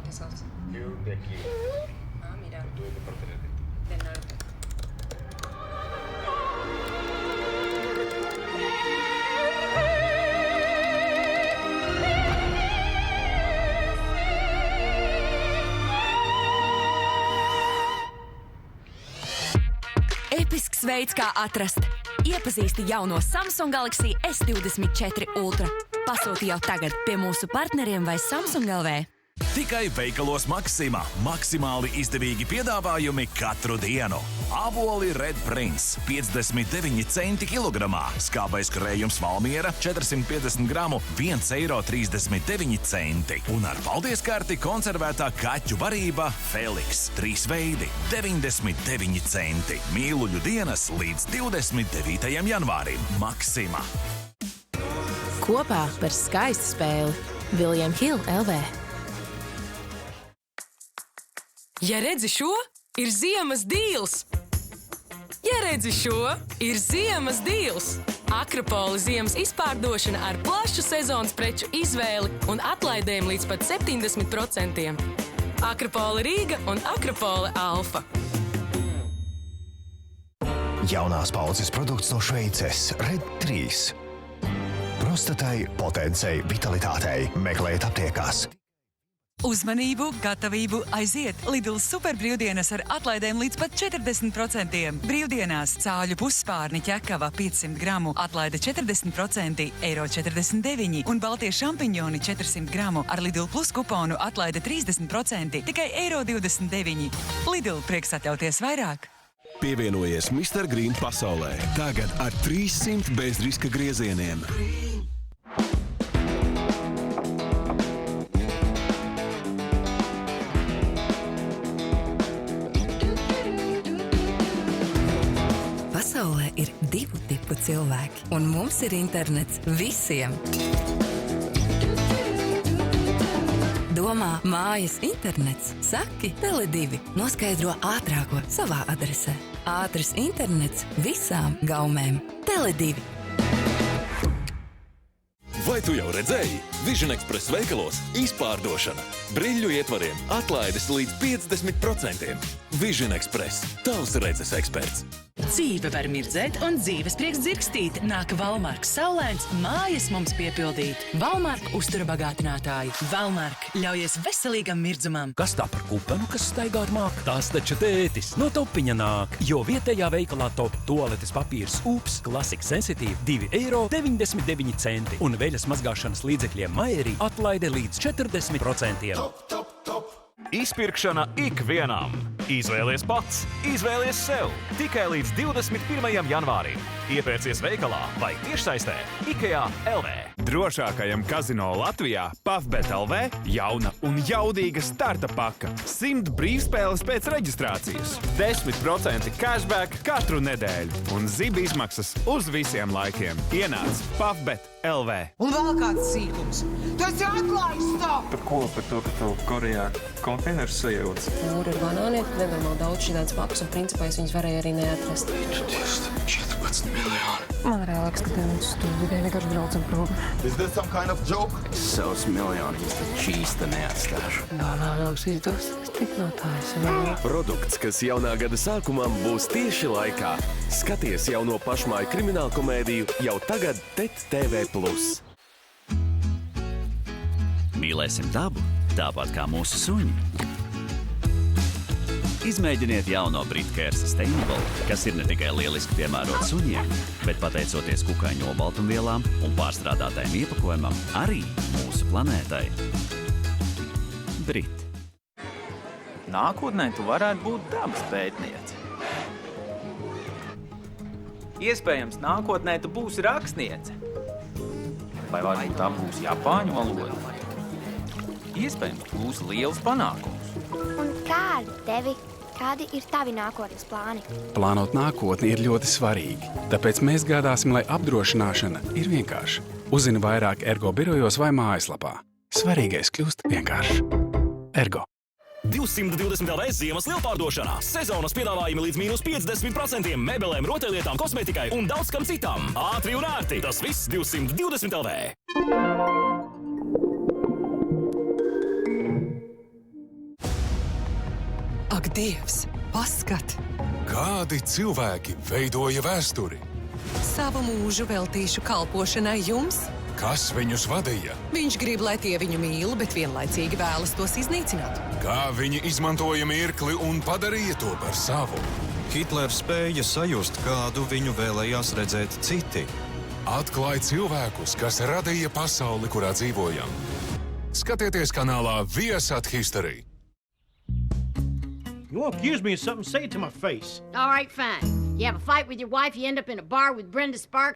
te sauc? Eu daqui. Mira. Tu de parte de ti. Del norte. Episks veids, kā atrast. Iepazīsti jauno Samsung Galaxy S24 Ultra. Pasūti jau tagad pie mūsu partneriem vai Samsung LV. Tikai veikalos Maxima. Maksimāli izdevīgi piedāvājumi katru dienu. Āboli Red Prince 59 centi kilogramā. Skābais krējums Valmiera 450 gramu 1,39 eiro. Un ar paldieskarti konservētā kaķu barība Felix 3 veidi 99 centi. Mīluļu dienas līdz 29. janvārim. Maxima. Kopā par skaistu spēli William Hill LV. Ja redzi šo, ir ziemas dīls! Ja redzi šo, ir ziemas dīls! Akropola ziemas izpārdošana ar plašu sezonas preču izvēli un atlaidēm līdz pat 70%. Akropola Rīga un Akropola Alfa. Jaunās paudzes produkts no Šveices Red 3. Prostatai, potencei, vitalitātei. Meklējiet aptiekās. Uzmanību, gatavību, aiziet! Lidl superbrīvdienas ar atlaidēm līdz pat 40%. Brīvdienās cāļu pusspārni ķekava 500 gramu, atlaide 40%, €49, un baltie šampiņoni 400 gramu ar Lidl Plus kuponu atlaide 30%, tikai €29. Lidl, prieks atļauties vairāk! Pievienojies Mr. Green pasaulē. Tagad ar 300 bezriska griezieniem. Pasaulē ir divu tipu cilvēki, un mums ir internets visiem. Domā, mājas internets? Saki Tele2. Noskaidro ātrāko savā adresē. Ātrs internets visām gaumēm. Tele2. Vai tu jau redzēji? Vision Express veikalos izpārdošana. Briļļu ietvariem atlaides līdz 50%. Vision Express. Tavs redzes eksperts. Dzīve var mirdzēt un dzīves prieks dzirkstīt. Nāk Valmark saulēns, mājas mums piepildīt. Valmark uztura bagātinātāji. Valmark ļaujies veselīgam mirdzumam. Kas tā par kupenu, kas staigāt māk? Tas taču tētis no Topiņa nāk. Jo vietējā veikalā Top toaletes papīrs Ups Classic Sensitive €2,99 un veļas mazgāšanas līdzekļiem Maierī atlaide līdz 40%. Izpirkšana ikvienam. Izvēlies pats, izvēlies sev. Tikai līdz 21. janvārim. Iepērcies veikalā vai tiešsaistē IKEA LV. Drošākajam kazino Latvijā PAFBet LV jauna un jaudīga starta paka. 100 brīvspēles pēc reģistrācijas, 10% cashback katru nedēļu un ziba izmaksas uz visiem laikiem. Ienāc PAFBet LV. Un vēl kāds sīkums. Tu esi atklājis to! Par ko? Par to, ka tu Korejā konteinerus sajūtas? Tur ir banāni, nenormāli daudz šādādas pakas, un principā es viņas varēju arī neatrast. 14 miljoni. Man arī liekas, ka tev stūdi bija vienkārši braucam prom. Is this some kind of joke? Savus miljonus čīsta neatstāšu. Nāks izdos, es tik no tā esmu. Produkts, kas jaunā gada sākumam būs tieši laikā. Skaties jauno pašmāju kriminālu komēdiju jau tagad TET TV+. Mīlēsim dabu, tāpat kā mūsu suņi. Izmēģiniet jauno Britcare Sustainable, kas ir ne tikai lieliski piemērots suņiem, bet pateicoties kukaiņu olbaltumvielām un pārstrādātajam iepakojumam, arī mūsu planētai. Brit. Nākotnē tu varētu būt dabas pētniece. Iespējams, nākotnē tu būsi rakstniece. Vai varbūt tā būs japāņu valoda? Iespējams, būs liels panākums. Un kādi ir tavi nākotnes plāni? Plānot nākotni ir ļoti svarīgi, tāpēc mēs gādāsim, lai apdrošināšana ir vienkārša. Uzzini vairāk Ergo birojos vai mājaslapā. Svarīgais kļūst vienkārši. Ergo. 220 LV ziemas lielpārdošanā. Sezonas piedāvājumi līdz mīnus 50%, mebelēm, rotaļlietām, kosmētikai un daudz kam citam. Ātri un ērti. Tas viss 220 LV. Ak, Dievs, paskat! Kādi cilvēki veidoja vēsturi? Savu mūžu veltīšu kalpošanai jums. Kas viņus vadīja? Viņš grib, lai tie viņu mīl, bet vienlaicīgi vēlas tos iznīcināt. Kā viņi izmantoja mirkli un padarīja to par savu? Hitlers spēja sajust, kādu viņu vēlējās redzēt citi. Atklāj cilvēkus, kas radīja pasauli, kurā dzīvojam. Skatieties kanālā Viasat History. You won't accuse me of something, say it to my face. All right, fine. You have a fight with your wife, you end up in a bar with Brenda Sparks.